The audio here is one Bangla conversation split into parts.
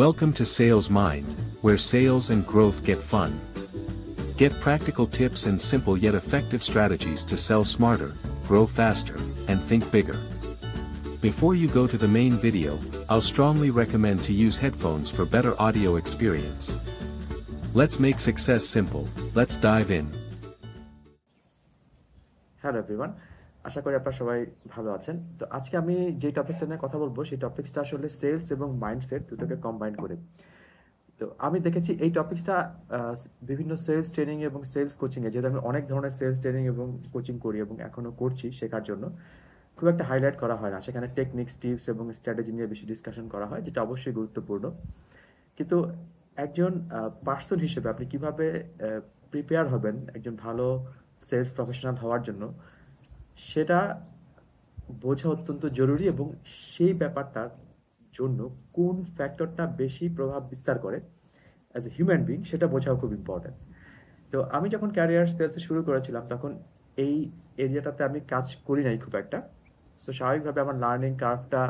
Welcome to Sales Mind, where sales and growth get fun. Get practical tips and simple yet effective strategies to sell smarter, grow faster, and think bigger. Before you go to the main video, I'll strongly recommend to use headphones for better audio experience. Let's make success simple. Let's dive in. Hello everyone, আশা করি আপনারা সবাই ভালো আছেন। তো আজকে আমি যে টপিকটা নিয়ে কথা বলবো সেই টপিকসটা আসলে সেলস এবং মাইন্ডসেট দুটোকে কম্বাইন করে। তো আমি দেখেছি এই টপিকসটা বিভিন্ন সেলস ট্রেনিং এবং সেলস কোচিংয়ে, যেহেতু আমি অনেক ধরনের সেলস ট্রেনিং এবং কোচিং করি এবং এখনও করছি শেখার জন্য, খুব একটা হাইলাইট করা হয় না। সেখানে টেকনিক্স, টিপস এবং স্ট্র্যাটেজি নিয়ে বেশি ডিসকাশন করা হয়, যেটা অবশ্যই গুরুত্বপূর্ণ। কিন্তু একজন পার্সন হিসেবে আপনি কিভাবে প্রিপেয়ার হবেন একজন ভালো সেলস প্রফেশনাল হওয়ার জন্য, সেটা বোঝা অত্যন্ত জরুরি। এবং সেই ব্যাপারটার জন্য কোন ফ্যাক্টরটা বেশি প্রভাব বিস্তার করে অ্যাজ এ হিউম্যান বিং, সেটা বোঝাও খুব ইম্পর্ট্যান্ট। তো আমি যখন ক্যারিয়ার সেলসে শুরু করেছিলাম তখন এই এরিয়াটাতে আমি কাজ করি নাই খুব একটা। সো স্বাভাবিকভাবে আমার লার্নিং কার্ভটা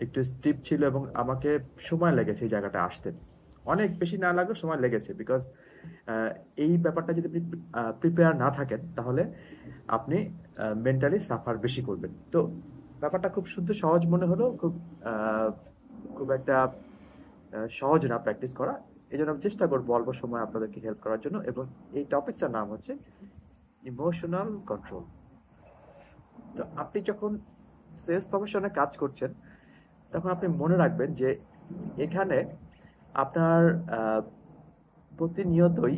একটু স্টিপ ছিল এবং আমাকে সময় লেগেছে এই জায়গাটা আসতে। অনেক বেশি না লাগলেও সময় লেগেছে, বিকজ এই ব্যাপারটা যদি আপনি প্রিপেয়ার না থাকেন তাহলে আপনি মেন্টালি সাফার বেশি করবেন। তো ব্যাপারটা খুব শুদ্ধ সহজ মনে হলো, খুব একটা সহজ না প্র্যাকটিস করা। এই জন্য আমি চেষ্টা করবো অল্প সময় আপনাদেরকে হেল্প করার জন্য। এবং এই টপিকটার নাম হচ্ছে ইমোশনাল কন্ট্রোল। তো আপনি যখন সেলস প্রফেশনে কাজ করছেন তখন আপনি মনে রাখবেন যে এখানে আপনার প্রতিনিয়তই,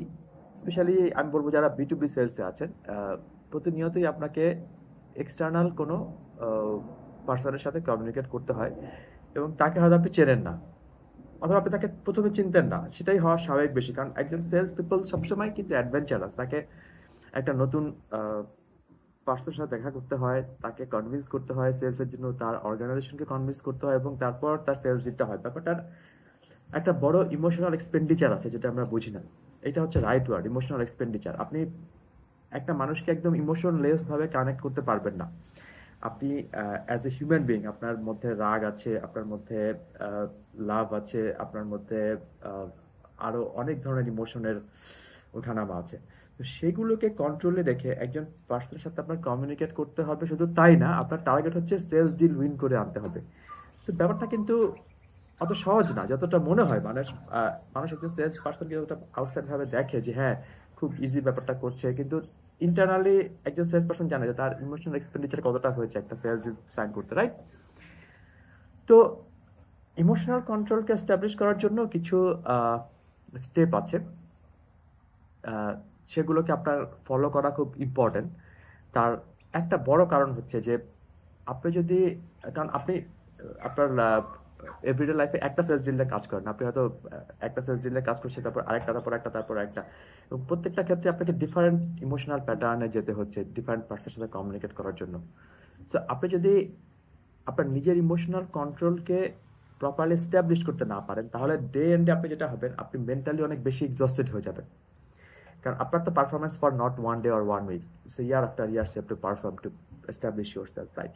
স্পেশালি আমি বলবো যারা B2B সেলসে আছেন, প্রতিনিয়তই আপনাকে এক্সটার্নাল কোনো পার্সনের সাথে কমিউনিকেট করতে হয় এবং তাকে হয়তো আপনি চেনেন না, অথবা আপনি তাকে প্রথমে চিনতেন না। সেটাই হওয়া স্বাভাবিক বেশি, কারণ একজন সেলস পিপল সবসময় কিন্তু অ্যাডভেঞ্চারাস। তাকে একটা নতুন পার্সনের সাথে দেখা করতে হয়, তাকে কনভিন্স করতে হয় সেলসের জন্য, তার অর্গানাইজেশনকে কনভিন্স করতে হয় এবং তারপর তার সেলস দিতে হয়। ব্যাপারটার একটা বড় ইমোশনাল এক্সপেন্ডিচার আছে, যেটা আমরা বুঝি না। এটা হচ্ছে রাইট ওয়ার্ড, ইমোশনাল এক্সপেন্ডিচার। আপনি একটা মানুষকে একদম ইমোশনলেস ভাবে কানেক্ট করতে পারবেন না। আপনি অ্যাজ এ হিউম্যান বিং, আপনার মধ্যে রাগ আছে, আপনার মধ্যে লাভ আছে, আপনার মধ্যে আরো অনেক ধরনের ইমোশনের ওঠানামা আছে। তো সেগুলোকে কন্ট্রোলে রেখে একজন পার্সনের সাথে আপনার কমিউনিকেট করতে হবে। শুধু তাই না, আপনার টার্গেট হচ্ছে সেলস ডিল উইন করে আনতে হবে। তো ব্যাপারটা কিন্তু অত সহজ না যতটা মনে হয়। মানুষ একজন সেলস পার্সনকে যতটা আউটসাইড ভাবে দেখে যে হ্যাঁ খুব ইজি ব্যাপারটা করছে, কিন্তু ইন্টারনালি একজন সেলস পার্সন জানে যে তার ইমোশনাল এক্সপেন্ডিচার কতটা হয়েছে একটা সেলস সাইন করতে, রাইট? তো ইমোশনাল কন্ট্রোলকে এস্টাবলিশ করার জন্য কিছু স্টেপ আছে, সেগুলোকে আপনার ফলো করা খুব ইম্পর্টেন্ট। তার একটা বড় কারণ হচ্ছে যে আপনি যদি, কারণ আপনি আপনার এভরিডে লাইফে একটা সেলস ডিলে কাজ করেন, আপনি হয়তো একটা সেলস ডিলে কাজ করছেন, তারপর আরেকটা, তারপর একটা, তারপর একটা, এবং প্রত্যেকটা ক্ষেত্রে আপনাকে ডিফারেন্ট ইমোশনাল প্যাটার্নে যেতে হচ্ছে ডিফারেন্ট পার্সনের সাথে কমিউনিকেট করার জন্য। সো আপনি যদি আপনার নিজের ইমোশনাল কন্ট্রোলকে প্রপারলি এস্টাবলিশ করতে না পারেন, তাহলে ডে এন্ডে আপনি যেটা হবেন, আপনি মেন্টালি অনেক বেশি এক্সস্টেড হয়ে যাবেন। কারণ আপনার তো performance for not one day or one week, so year after year you have to perform to establish yourself, right?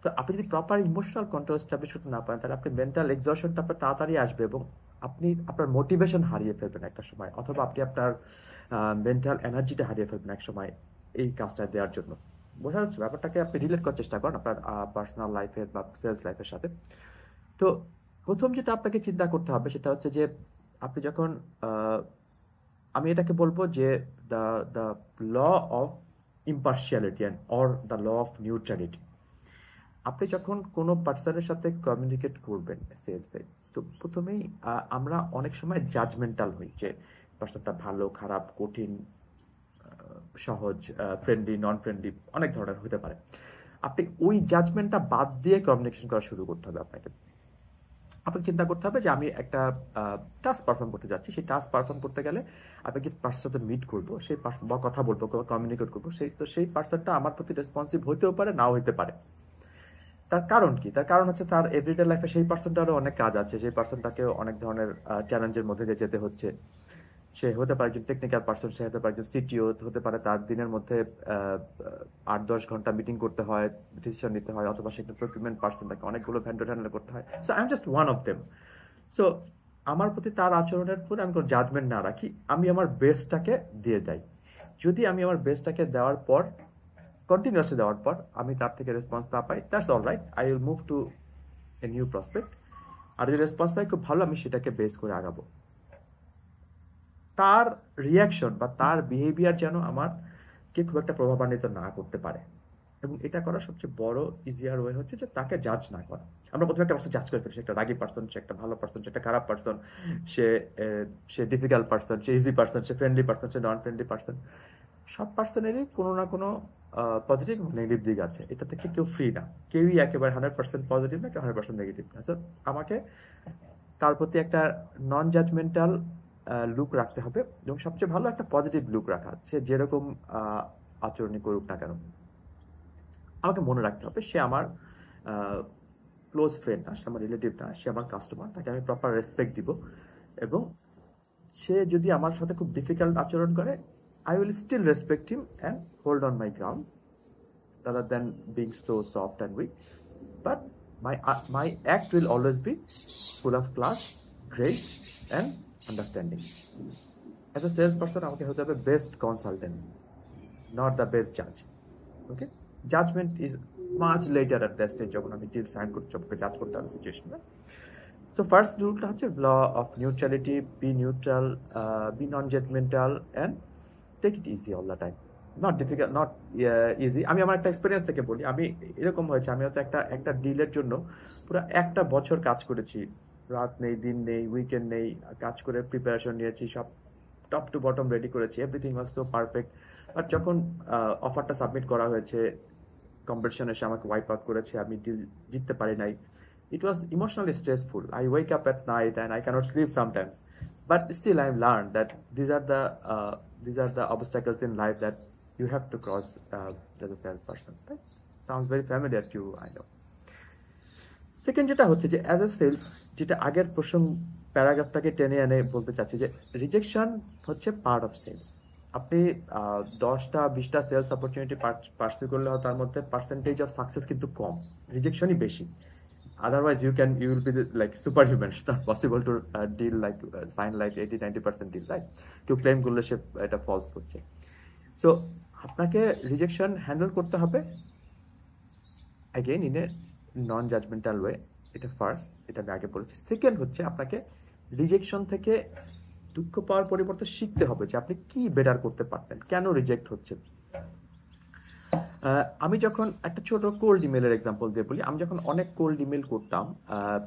তো আপনি যদি প্রপার ইমোশনাল কন্ট্রোল এস্টাবলিশ করতে না পারেন, তাহলে আপনি মেন্টাল এক্সশনটা আপনার তাড়াতাড়ি আসবে এবং আপনি আপনার মোটিভেশন হারিয়ে ফেলবেন একটা সময়, অথবা আপনি আপনার মেন্টাল এনার্জিটা হারিয়ে ফেলবেন এক সময় এই কাজটা দেওয়ার জন্য। বোঝা যাচ্ছে ব্যাপারটাকে? আপনি রিলেট করার চেষ্টা করেন আপনার পার্সোনাল লাইফের বা সেলস লাইফের সাথে। তো প্রথম যেটা আপনাকে চিন্তা করতে হবে সেটা হচ্ছে যে আপনি যখন, আমি এটাকে বলবো যে the the law of impartiality and or the law of neutrality. আপনি যখন কোনো পার্সনের সাথে কমিউনিকেট করবেন সেলসে, তো প্রথমেই আমরা অনেক সময় জাজমেন্টাল হই যে পার্সনটা ভালো, খারাপ, কঠিন, সহজ, ফ্রেন্ডলি, নন ফ্রেন্ডলি, অনেক ধরনের হতে পারে। আপনি ওই জাজমেন্টটা বাদ দিয়ে কমিউনিকেশন করা শুরু করতে হবে। আপনাকে চিন্তা করতে হবে যে আমি একটা টাস্ক পারফর্ম করতে যাচ্ছি। সেই টাস্ক পারফর্ম করতে গেলে আমি কি পার্সনের সাথে মিট করবো, সেই পার্সন বা কথা বলবো, কমিউনিকেট করবো, সেই পার্সনটা আমার প্রতি রেসপন্সিভ হতেও পারে, নাও হতে পারে। তার কারণ কি? তার কারণ হচ্ছে তার এভরিডে লাইফে সেই পার্সনটারও অনেক কাজ আছে, সেই পার্সনটাকেও অনেক ধরনের চ্যালেঞ্জের মধ্যে দিয়ে যেতে হচ্ছে। সে হতে পারে একজন টেকনিক্যাল পার্সন, সে হতে পারে একজন সিটিও, হতে পারে তার দিনের মধ্যে 8-10 ঘন্টা মিটিং করতে হয়, ডিসিশন নিতে হয়, অথবা সে একটা প্রকিউরমেন্ট পার্সন, তাকে অনেকগুলো ভেন্ডর হ্যান্ডেল করতে হয়। So I am just one of them. So আমার প্রতি তার আচরণের উপরে আমি কোনো জাজমেন্ট না রাখি, আমি আমার বেস্টটাকে দিয়ে যাই। যদি আমি আমার বেস্টটাকে দেওয়ার পর, কন্টিনিউয়াসলি দেওয়ার পর আমি তার থেকে রেসপন্স না পাই, that's all right, I will move to a new prospect. আর যদি রেসপন্স পাই খুব ভালো, আমি সেটাকে বেস করে আগাবো। তার রিয়াকশন বা তার বিহেভিয়ার যেন আমারকে খুব একটা প্রভাবান্বিত না করতে পারে। এবং এটা করার সবচেয়ে বড় ইজিয়ার ওয়ে হচ্ছে যে তাকে জাজ না করা। আমরা প্রথমে একটা পার্সন জাজ করে ফেলি, সে একটা রাগী পার্সন, সে একটা ভালো পার্সন, সে একটা খারাপ পার্সন, সে ডিফিকাল্ট পার্সন, সে ইজি পার্সন, সে ফ্রেন্ডলি পার্সন, সে নন ফ্রেন্ডলি পার্সন। সব পার্সনেরই কোনো না কোনো পজিটিভ এবং নেগেটিভ দিক আছে, এটা থেকে কেউ ফ্রি না, কেউই একেবারে 100% পজিটিভ না, কেউ 100% নেগেটিভ না। সো আমাকে তার প্রতি একটা নন জাজমেন্টাল লুক রাখতে হবে, এবং সবচেয়ে ভালো একটা পজিটিভ লুক রাখা, সে যেরকম আচরণই করুক না কেন। আমাকে মনে রাখতে হবে সে আমার ক্লোজ ফ্রেন্ড না, সে আমার রিলেটিভ না, সে আমার কাস্টমার, তাকে আমি প্রপার রেসপেক্ট দিব। এবং সে যদি আমার সাথে খুব ডিফিকাল্ট আচরণ করে, I will still respect him and hold on my ground rather than being so soft and weak. But my act will always be full of class, grace and understanding. As a salesperson, আমাকে হতে হবে best consultant, not the best judge. Okay? Judgment is much later at that stage যখন আমি deal sign করতে হবে, judge করতে হবে situation. So first rule হচ্ছে law of neutrality, be neutral, be non-judgmental and take it easy all the time. Not difficult, not easy. আমি আমার একটা এক্সপেরিয়েন্স থেকে বলি, আমি এরকম হয়েছে, আমি হয়তো একটা ডিলের জন্য পুরো একটা বছর কাজ করেছি, রাত নেই, দিন নেই, উইকেন্ড নেই, কাজ করে প্রিপারেশন নিয়েছি, সব টপ টু বটম রেডি করেছি, everything was so perfect. But যখন অফারটা সাবমিট করা হয়েছে, কম্পিটিশন এসে আমাকে ওয়াইপ আউট করেছে, আমি ডিল জিততে পারি নাই। It was emotionally stressful. I wake up at night and I cannot sleep sometimes. But still, I've learned that these are the obstacles in life that you have to cross as a salesperson. Right? Sounds very familiar to you, I know. Second যেটা হচ্ছে যে as a sales, যেটা আগের প্যারাগ্রাফটাকে টেনে এনে বলতে চাচ্ছি যে রিজেকশন হচ্ছে পার্ট অফ সেলস। আপনি 10টা 20টা সেলস অপরচুনিটি পার্সিউ করলে হয়, তার মধ্যে পার্সেন্টেজ অফ সাকসেস কিন্তু কম, রিজেকশনই বেশি। Otherwise, you will be like superhuman. It's not possible to deal like sign like 80-90% deal, right? কেউ ক্লেম করলে সে এটা ফলস করছে। সো আপনাকে রিজেকশন হ্যান্ডেল করতে হবে again in a non judgemental way. এটা ফার্স্ট, এটা আমি আগে বলেছি। সেকেন্ড হচ্ছে আপনাকে রিজেকশন থেকে দুঃখ পাওয়ার পরিবর্তে শিখতে হবে যে আপনি কি বেটার করতে পারতেন, কেন রিজেক্ট হচ্ছে। আমি যখন একটা ছোট কোল্ড ইমেলের এক্সাম্পল দিয়ে বলি, আমি যখন অনেক কোল্ড ইমেল করতাম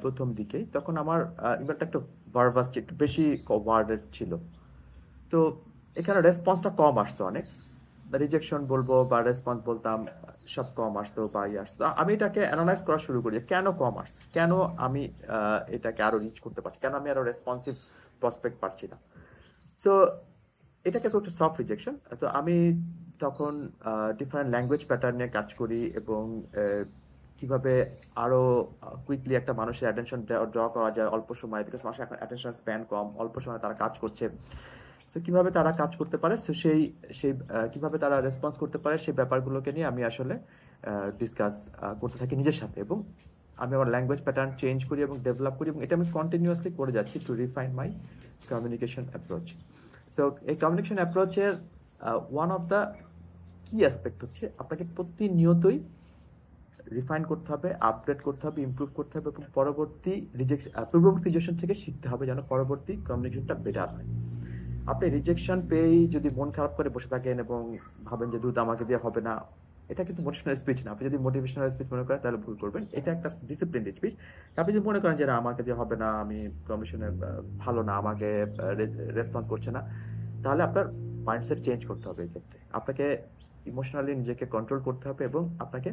প্রথম দিকেই, তখন আমার ইমেলটা একটু ভার্বাস, একটু বেশি ওয়ার্ডের ছিল, তো এখানে রেসপন্সটা কম আসতো, অনেক রিজেকশন বলবো বা রেসপন্স বলতাম, সব কম আসতো বা আসতো। আমি এটাকে অ্যানালাইজ করা শুরু করি, কেন কম আসছে, কেন আমি এটাকে আরো রিচ করতে পারছি, কেন আমি আরো রেসপন্সিভ প্রসপেক্ট পাচ্ছি না। সো এটাকে একটু সফট রিজেকশন। তো আমি তখন ডিফারেন্ট ল্যাঙ্গুয়েজ প্যাটার্ন নিয়ে কাজ করি, এবং কিভাবে আরো কুইকলি একটা মানুষের অ্যাটেনশন ড্র করা যায় অল্প সময়, বিকজ মানুষের এখন অ্যাটেনশন স্প্যান কম, অল্প সময় তারা কাজ করছে। তো কিভাবে তারা কাজ করতে পারে, সেই কিভাবে তারা রেসপন্স করতে পারে, সেই ব্যাপারগুলোকে নিয়ে আমি আসলে ডিসকাস করতে থাকি নিজের সাথে, এবং আমি আমার ল্যাঙ্গুয়েজ প্যাটার্ন চেঞ্জ করি এবং ডেভেলপ করি, এবং এটা আমি কন্টিনিউয়াসলি করে যাচ্ছি টু রিফাইন মাই কমিউনিকেশন অ্যাপ্রোচ। সো এই কমিউনিকেশন অ্যাপ্রোচের ওয়ান অফ দ্য কি অ্যাসপেক্ট হচ্ছে আপনাকে প্রতিনিয়তই রিফাইন করতে হবে, আপডেট করতে হবে, ইমপ্রুভ করতে হবে, এবং পূর্ববর্তী রিজেকশন থেকে শিখতে হবে যেন পরবর্তী কমিউনিকেশনটা বেটার হয়। আপনি রিজেকশন পেয়েই যদি মন খারাপ করে বসে থাকেন এবং ভাবেন যে দুধ আমাকে দিয়ে হবে না, এটা কিন্তু মোটিভেশনাল স্পিচ না। আপনি যদি মোটিভেশনাল স্পিচ মনে করেন তাহলে ভুল করবেন, এটা একটা ডিসিপ্লিন স্পিচ। আপনি যদি মনে করেন যে আমাকে দিয়ে হবে না, আমি কমিশনে ভালো না, আমাকে রেসপন্স করছে না, তাহলে আপনার মাইন্ডসেট চেঞ্জ করতে হবে। এই ক্ষেত্রে আপনাকে ইমোশনালি নিজেকে কন্ট্রোল করতে হবে, এবং আপনাকে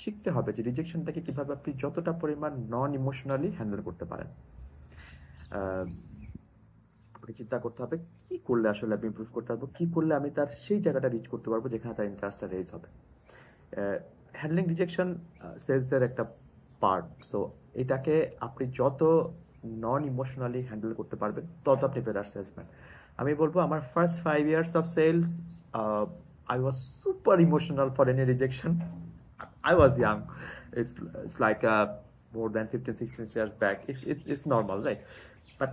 শিখতে হবে যে রিজেকশনটাকে কিভাবে আপনি যতটা পরিমাণ নন ইমোশনালি হ্যান্ডেল করতে পারেন। চিন্তা করতে হবে কি করলে আসলে আমি ইমপ্রুভ করতে পারবো, কি করলে আমি তার সেই জায়গাটা রিচ করতে পারবো যেখানে তার ইন্টারেস্টটা রেজ হবে। হ্যান্ডলিং রিজেকশন সেলসের একটা পার্ট। সো এটাকে আপনি যত নন ইমোশনালি হ্যান্ডেল করতে পারবেন তত আপনি বেটার সেলসম্যান। আমি বলবো আমার first 5 years of sales I was super emotional for any rejection. I was young. It's like more than 15-16 years back. It's normal, right? But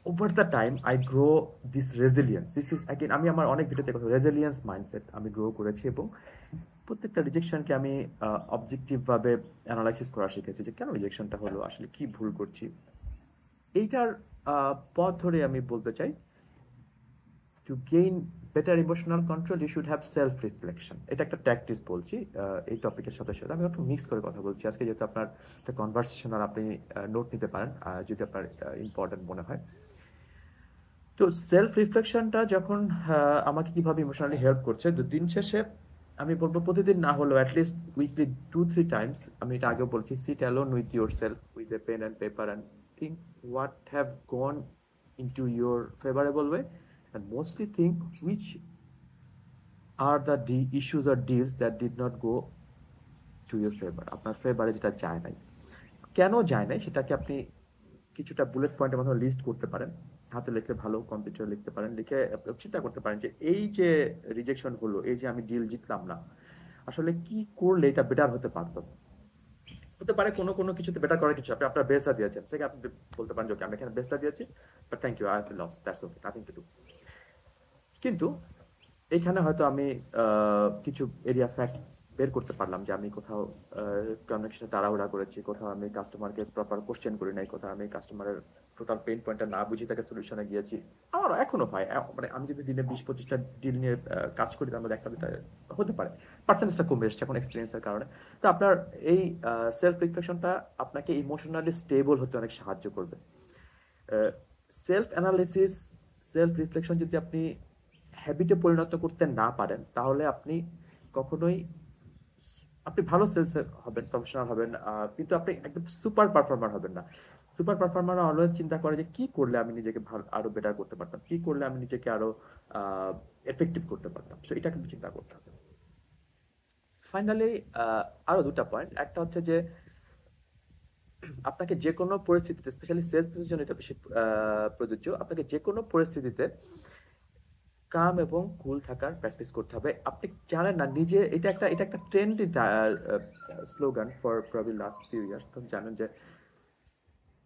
over the time I grow this resilience. This is again আমি আমার অনেক ভিডিওতে কথা রেজিলিয়েন্স মাইন্ডসেট আমি গ্রো করেছি এবং প্রত্যেকটা রিজেকশনকে আমি অবজেক্টিভ ভাবে অ্যানালাইসিস করা শিখেছি যে কেন রিজেকশনটা হলো, আসলে কি ভুল করছি। এইটার পথ ধরে আমি বলতে চাই, to gain better emotional control you should have self reflection. এটা একটা ট্যাকটিস বলছি এই টপিকের সাথে সাথে আমি একটু মিক্স করে কথা বলছি আজকে, যেহেতু আপনার একটা কনভারসেশন আর আপনি নোট নিতে পারেন যদি আপনার ইম্পর্টেন্ট মনে হয়। তো সেলফ রিফ্লেকশনটা যখন আমাকে কিভাবে ইমোশনালি হেল্প করছে, দিন শেষে আমি বলবো প্রতিদিন না হলেও অ্যাটলিস্ট উইকলি 2-3 টাইমস, আমি এটা আগেও বলছি, sit alone with yourself with a pen and paper and think what have gone into your favourable way and mostly think which are the issues or deals that did not go to your favour. আপনার ফেভারে যেটা যায় নাই, কেন যায় নাই সেটাকে আপনি কিছুটা বুলেট পয়েন্টের মাধ্যমে লিস্ট করতে পারেন, হাতে লিখে ভালো, কম্পিউটারে লিখতে পারেন, লিখে চিন্তা করতে পারেন যে এই যে রিজেকশন হলো, এই যে আমি ডিল জিতলাম না, আসলে কি করলে এটা বেটার হতে পারতো। হতে পারে কোনো কোনো কিছুতে বেটার করার কিছু, আপনি আপনার বেস্টটা দিয়েছেন, সেটা আপনি বলতে পারেন যে আমি এখানে বেস্টটা দিয়েছি, but thank you, I have lost, that's okay, nothing to do. কিন্তু এখানে হয়তো আমি কিছু এরিয়া ফ্যাক্ট বের করতে পারলাম যে আমি কোথাও কমিউনিকেশনে তাড়াহুড়া করেছি, কোথাও আমি কাস্টমারকে প্রপার কোশ্চেন করি নাই, কোথাও আমি কাস্টমারের টোটাল পেইন পয়েন্টটা না বুঝে তাকে সলিউশনে গিয়েছি। আমার এখনো হয়, মানে আমি যদি দিনে 20-25টা ডিল নিয়ে কাজ করি, তার মধ্যে একটা দুটা হতে পারে, পার্সেন্টেজটা কমে এসছে এখন এক্সপিরিয়েন্সের কারণে। তো আপনার এই সেলফ রিফ্লেকশনটা আপনাকে ইমোশনালি স্টেবল হতে অনেক সাহায্য করবে। সেলফ অ্যানালিসিস, সেলফ রিফ্লেকশন যদি আপনি হ্যাবিটে পরিণত করতে না পারেন, তাহলে আপনি কখনোই, আপনি ভালো সেলস হবেন, প্রফেশনাল হবেন, কিন্তু আপনি একদম সুপার পারফর্মার হবেন না। সুপার পারফর্মার অলওয়েজ চিন্তা করে যে কি করলে আমি নিজেকে ভালো আরো বেটার করতে পারতাম, কি করলে আমি নিজেকে আরো এফেক্টিভ করতে পারতাম। তো এটা কিন্তু চিন্তা করতে হবে। ফাইনালি আরো দুটা পয়েন্ট, একটা হচ্ছে যে আপনাকে যে কোনো পরিস্থিতিতে, স্পেশালি সেলস পিসের জন্য এটা বেশি প্রযোজ্য, আপনাকে যে কোনো পরিস্থিতিতে কাম এবং কুল থাকার প্র্যাকটিস করতে হবে। আপনি জানেন না নিজে, এটা একটা trendy slogan for probably last few years. তো জানেন যে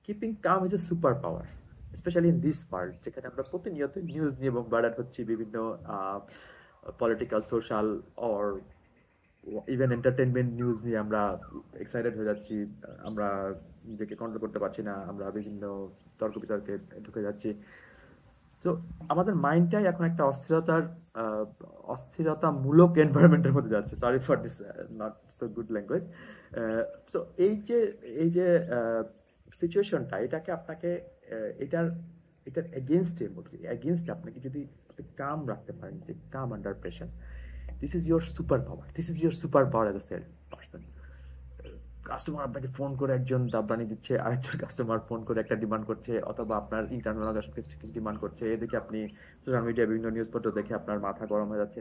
keeping calm is a super power, specially in this part, যেখানে আমরা প্রতিনিয়ত নিউজ নিয়ে বোমবার্ডেড হচ্ছি, বিভিন্ন political, social or even entertainment news নিয়ে আমরা এক্সাইটেড হয়ে যাচ্ছি, আমরা নিজেকে কন্ট্রোল করতে পারছি না, আমরা বিভিন্ন তর্ক বিতর্কে ঢুকে যাচ্ছি। তো আমাদের মাইন্ডটাই এখন একটা অস্থিরতামূলক এনভায়রনমেন্টের মধ্যে যাচ্ছে। Sorry for this not so good language. So এই যে সিচুয়েশনটা, এটাকে আপনাকে এটার এগেনস্টে আপনাকে যদি কাম রাখতে পারেন, যে calm under pressure, this is your super power, this is your super power as a sales person. Customer আপনাকে ফোন করে একজন দাবরানি দিচ্ছে, আরেকজন কাস্টমার ফোন করে একটা ডিমান্ড করছে, অথবা আপনার ইন্টারনাল কিছু কিছু ডিমান্ড করছে, এদিকে আপনি সোশ্যাল মিডিয়া বিভিন্ন নিউজপত্র দেখে আপনার মাথা গরম হয়ে যাচ্ছে।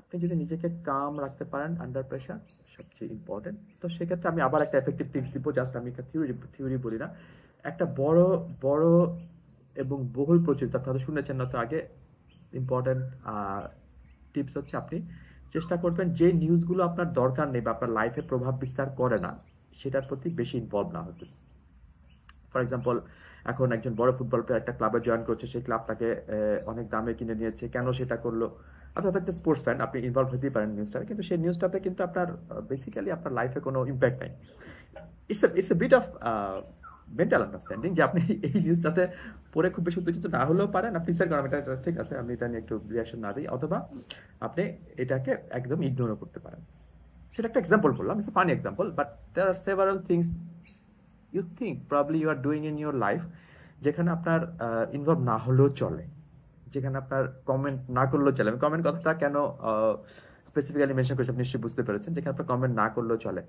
আপনি যদি নিজেকে কাম রাখতে পারেন আন্ডার প্রেশার, সবচেয়ে ইম্পর্টেন্ট। তো সেক্ষেত্রে আমি আবার একটা এফেক্টিভ টিপস দিব, জাস্ট আমি একটা থিওরি বলি না, একটা বড় বড় এবং বহুল প্রচলিত, আপনারা শুনেছেন না তো আগে, ইম্পর্টেন্ট টিপস হচ্ছে আপনি চেষ্টা করবেন যে নিউজগুলো আপনার দরকার নেই বা আপনার লাইফে প্রভাব বিস্তার করে না, সেটার প্রতি বেশি ইনভলভ না হতে। ফর এক্সাম্পল, এখন একজন বড় ফুটবল প্লেয়ার একটা ক্লাবে জয়েন করছে, সেই ক্লাবটাকে অনেক দামে কিনে নিয়েছে, কেন সেটা করলো? আপনি হয়তো একটা স্পোর্টস ফ্যান, আপনি ইনভলভ হতেই পারেন নিউজটাতে, কিন্তু সেই নিউজটাতে কিন্তু আপনার বেসিক্যালি আপনার লাইফে কোনো ইম্প্যাক্ট নাই। It's a bit of mental understanding যে আপনি এই নিউজটাতে পড়ে খুব বেশি উত্তেজিত না হলেও পারেন, আপনি স্যার করেন এটা ঠিক আছে, আমি এটা নিয়ে একটু রিয়াকশন না দিই, অথবা আপনি এটাকে একদম ইগনোরও করতে পারেন। সেটা একটা এক্সাম্পল বললাম, it's a funny example, but there are several things you think probably you are doing in your life, যেখানে আপনার ইনভলভ না হলেও চলে, যেখানে আপনার কমেন্ট না করলেও চলে। আমি কমেন্ট কথাটা কেন স্পেসিফিক্যালি মেনশন করেছি আপনি নিশ্চয়ই বুঝতে পেরেছেন, যেখানে আপনার কমেন্ট না করলেও চলে,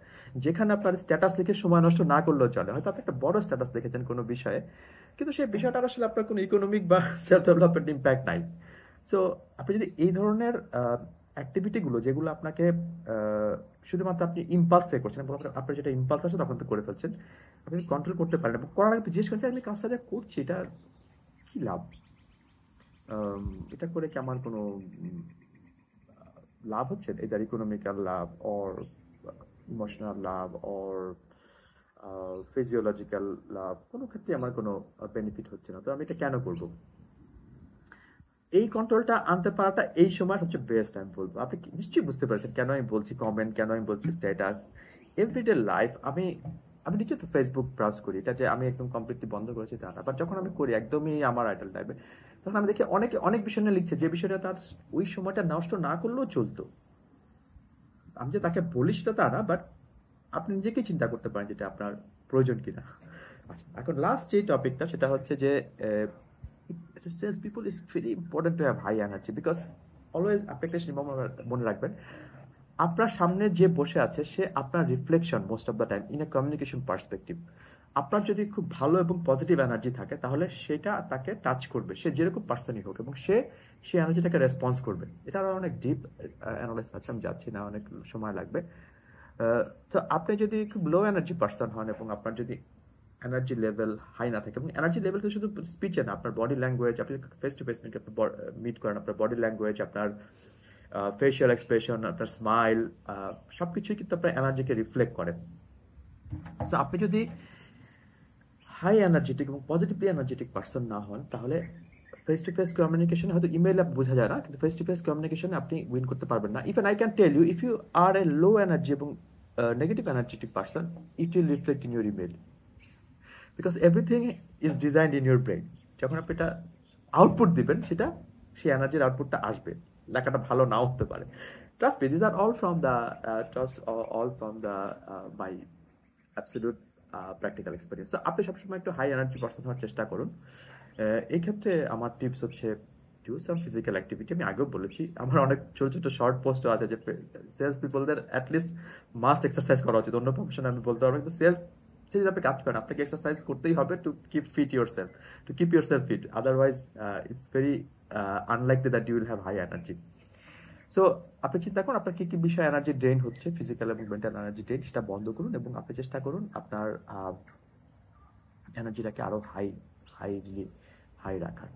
যেখানে আপনার স্ট্যাটাস লিখে সময় নষ্ট না করলেও চলে। হয়তো আপনি একটা বড় স্ট্যাটাস লিখেছেন কোনো বিষয়ে, কিন্তু সেই বিষয়টার আসলে আপনার কোনো ইকোনমিক বা সেলফ ডেভেলপমেন্ট ইম্প্যাক্ট নাই। সো আপনি যদি এই ধরনের অ্যাক্টিভিটিগুলো, যেগুলো আপনাকে শুধুমাত্র আপনি ইম্পালসে করছেন, আপনার যেটা ইম্পালস আছে তখন তো করে ফেলছেন, আপনি কন্ট্রোল করতে পারেন এবং করার আগে জিজ্ঞেস করছেন আমি কাজটা যা করছি এটা কি লাভ, এটা করে কি আমার কোনো লাভ হচ্ছে, এদের ইকোনমিক্যাল লাভ অর ইমোশনাল লাভ অর ফিজিওলজিক্যাল লাভ, কোনো ক্ষেত্রে আমার কোনো বেনিফিট হচ্ছে না, তো আমি এটা কেন করব? এই কন্ট্রোলটা আনতে পারাটা এই সময় সবচেয়ে বেস্ট আমি বলবো। আপনি নিশ্চয়ই বুঝতে পারছেন কেন আমি বলছি কমেন্ট, কেন আমি বলছি স্ট্যাটাস, এভরিডে লাইফ। আমি আমি নিজে তো ফেসবুক ব্রাউজ করি, এটা যে আমি একদম কমপ্লিটলি বন্ধ করেছি তা না, বাট যখন আমি করি একদমই আমার আইডল টাইপে, তখন আমি দেখি অনেকে অনেক বিষয় নিয়ে লিখছে যে বিষয়টা তার ওই সময়টা নষ্ট না করলেও চলতো। আমি যে তাকে বলি সেটা তা না, বাট আপনি নিজেকেই চিন্তা করতে পারেন যেটা আপনার প্রয়োজন কিনা। আচ্ছা, এখন লাস্ট যে টপিকটা সেটা হচ্ছে যে sales people is very important to have high energy, because always আপনি একটা জিনিস মনে রাখবেন, আপনার সামনে যে বসে আছে সে আপনার reflection most of the time in a communication perspective. আপনার যদি খুব ভালো এবং পজিটিভ এনার্জি থাকে তাহলে সেটা তাকে টাচ করবে, সে যেরকম পার্সনই হোক, এবং সে সেই এনার্জিটাকে রেসপন্স করবে। এটা আরো অনেক ডিপ অ্যানালাইস আছে, আমি যাচ্ছি না, অনেক সময় লাগবে। তো আপনি যদি খুব লো এনার্জি পার্সন হন এবং আপনার যদি এনার্জি লেভেল হাই না থাকে, এবং এনার্জি লেভেল তো শুধু স্পিচে না, আপনার বডি ল্যাঙ্গুয়েজ, আপনি ফেস টু ফেস মিট করেন, আপনার বডি ল্যাঙ্গুয়েজ, আপনার ফেশিয়াল এক্সপ্রেশন, আপনার স্মাইল, সবকিছুই কিন্তু আপনার এনার্জিকে রিফ্লেক্ট করে। তো আপনি যদি হাই এনার্জেটিক এবং পজিটিভলি এনার্জেটিক পার্সন না হন, তাহলে ফেস টু ফেস কমিউনিকেশনে, হয়তো ইমেইলে বোঝা যায় না, কিন্তু ফেস টু ফেস কমিউনিকেশনে আপনি উইন করতে পারবেন না। Even I can tell you, if you are a low energy এবং negative energetic person, it will reflect in your email, because everything is designed in your brain. যখন আপনি এটা আউটপুট দিবেন, সেটা সেই এনার্জির আউটপুটটা আসবে, লেখাটা ভালো নাও হতে পারে। Trust me, this are all from the my absolute practical experience. তো আপনি সবসময় একটু হাই এনার্জি পার্সন হওয়ার চেষ্টা করুন। এই ক্ষেত্রে আমার টিপস হচ্ছে ডু সাম ফিজিক্যাল অ্যাক্টিভিটি। আমি আগেও বলেছি, আমার অনেক ছোট ছোট শর্ট পোস্টও আছে যে সেলস পিপলদের অ্যাটলিস্ট মাস্ট এক্সারসাইজ করা উচিত। অন্য প্রফেশনে আমি বলতে পারবো, কিন্তু সেলস যদি আপনি কাজ করেন, আপনাকে এক্সারসাইজ করতেই হবে to keep fit yourself, to keep yourself fit. Otherwise it's very unlikely that you will have high energy. So আপনি চিন্তা করুন আপনার কি কি বিষয়ে এনার্জি ড্রেন হচ্ছে, ফিজিক্যাল এবং মেন্টাল এনার্জি ড্রেন, সেটা বন্ধ করুন এবং আপনি চেষ্টা করুন আপনার এনার্জিটাকে আরো হাই রাখার।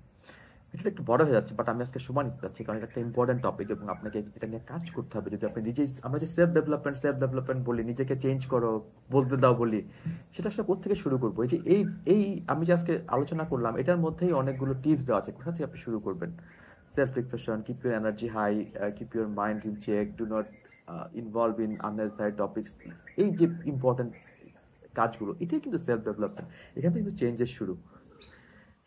এটা একটু বড় হয়ে যাচ্ছে, বাট আমি আজকে সময় নিতে চাচ্ছি, কারণ এটা একটা ইম্পর্টেন্ট টপিক এবং আপনাকে এটা নিয়ে কাজ করতে হবে। যদি আপনি নিজেই, আমরা যে সেলফ ডেভেলপমেন্ট বলি, নিজেকে চেঞ্জ করো, বলতে দাও বলি, সেটা আসলে কোথা থেকে শুরু করবো? এই যে এই আমি যে আজকে আলোচনা করলাম, এটার মধ্যেই অনেকগুলো টিপস দেওয়া আছে, কোথা থেকে আপনি শুরু করবেন। Self reflection, keep your energy high, keep your mind in check, do not involve in unnecessary topics. এই যে ইম্পর্টেন্ট কাজগুলো, এটাই কিন্তু সেলফ ডেভেলপমেন্ট, এখান থেকে কিন্তু চেঞ্জের শুরু।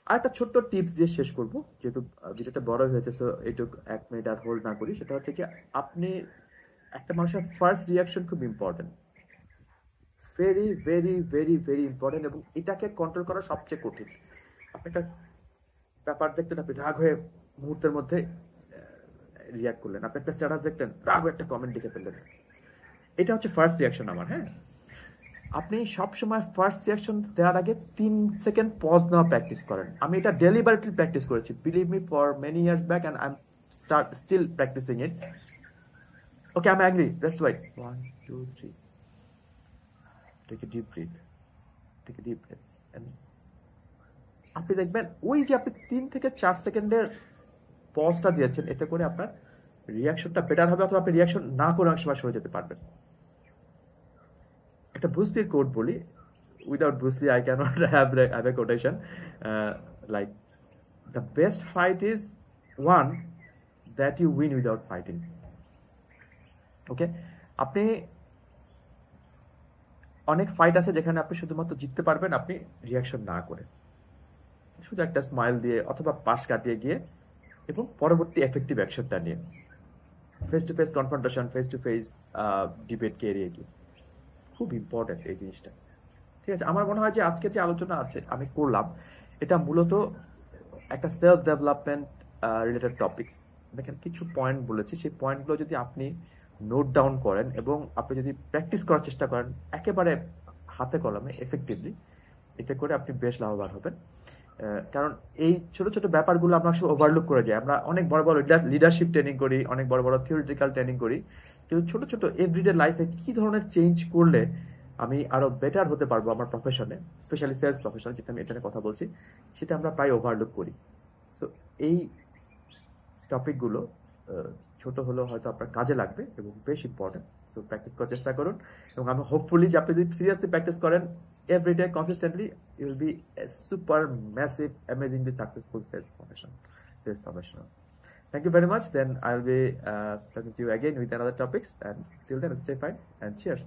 আর একটা ছোট্ট টিপস দিয়ে শেষ করবো, যেহেতু ভিডিওটা বড় হয়েছে, সো এইটুকু 1 মিনিট আর হোল্ড না করি। সেটা হচ্ছে যে আপনি, একটা মানুষের ফার্স্ট রিয়াকশন খুব important, very very very very important, এবং এটাকে কন্ট্রোল করা সবচেয়ে কঠিন। আপনি একটা ব্যাপার দেখলেন, আপনি রাগ হয়ে মুহূর্তের মধ্যে রিয়াক্ট করলেন, আপনি একটা স্ট্যাটাস দেখলেন, রাগ হয়ে একটা কমেন্ট লিখে ফেললেন, এটা হচ্ছে ফার্স্ট রিয়াকশন আমার। হ্যাঁ, আপনি সবসময় ফার্স্ট রিয়াকশন দেওয়ার আগে 3 সেকেন্ড পজ নেওয়া প্র্যাকটিস করেন। আমি এটা ডেলিবারেটলি প্র্যাকটিস করেছি, believe me, for many years back, and I am still practising it. Okay, I am angry, just wait, 1 2 3, take a deep breath, take a deep breath. আপনি দেখবেন ওই যে আপনি 3 থেকে 4 সেকেন্ডের পজটা দিয়েছেন, এতে করে আপনার রিয়াকশনটা বেটার হবে, অথবা আপনি রিয়াকশন না করে অনেক সময় সরে যেতে পারবেন। একটা ব্রুসলির কোট বলি, without Bruce Lee I cannot have a quotation, like the best fight is one that you win without fighting. Okay, আপনি অনেক ফাইট আছে যেখানে আপনি শুধুমাত্র জিততে পারবেন আপনি রিয়াকশন না করে, শুধু একটা স্মাইল দিয়ে অথবা পাশ কাটিয়ে গিয়ে, এবং পরবর্তী এফেক্টিভ অ্যাকশনটা নিয়ে, face to face confrontation, face to face ডিবেটকে এড়িয়ে গিয়ে। খুব ইম্পর্টেন্ট এই জিনিসটা। ঠিক আছে, আমার মনে হয় যে আজকে যে আলোচনা আছে আমি করলাম, এটা মূলত একটা সেলফ ডেভেলপমেন্ট রিলেটেড টপিকস। দেখেন কিছু পয়েন্ট বলেছি, সেই পয়েন্টগুলো যদি আপনি নোট ডাউন করেন এবং আপনি যদি প্র্যাকটিস করার চেষ্টা করেন একেবারে হাতে কলমে এফেক্টিভলি, এতে করে আপনি বেশ লাভবান হবেন। কারণ এই ছোট ছোট ব্যাপারগুলো আমরা সব ওভারলুক করে যাই। আমরা অনেক বড় বড় লিডারশিপ ট্রেনিং করি, অনেক বড় বড় থিওরিটিক্যাল ট্রেনিং করি, কিন্তু ছোট ছোট এভরিডে লাইফে কি ধরনের চেঞ্জ করলে আমি আরো বেটার হতে পারবো আমার প্রফেশনে, স্পেশালি সেলস প্রফেশন, যেটা আমি এখানে কথা বলছি, সেটা আমরা প্রায় ওভারলুক করি। সো এই টপিকগুলো ছোট হলেও হয়তো আপনার কাজে লাগবে এবং বেশ ইম্পর্টেন্ট। সো প্র্যাকটিস করার চেষ্টা করুন এবং আমি হোপফুলি যে আপনি যদি সিরিয়াসলি প্র্যাকটিস করেন everyday consistently you will be a super massive amazingly successful sales professional. Thank you very much. Then I'll be talking to you again with another topics. And till then, stay fine and cheers.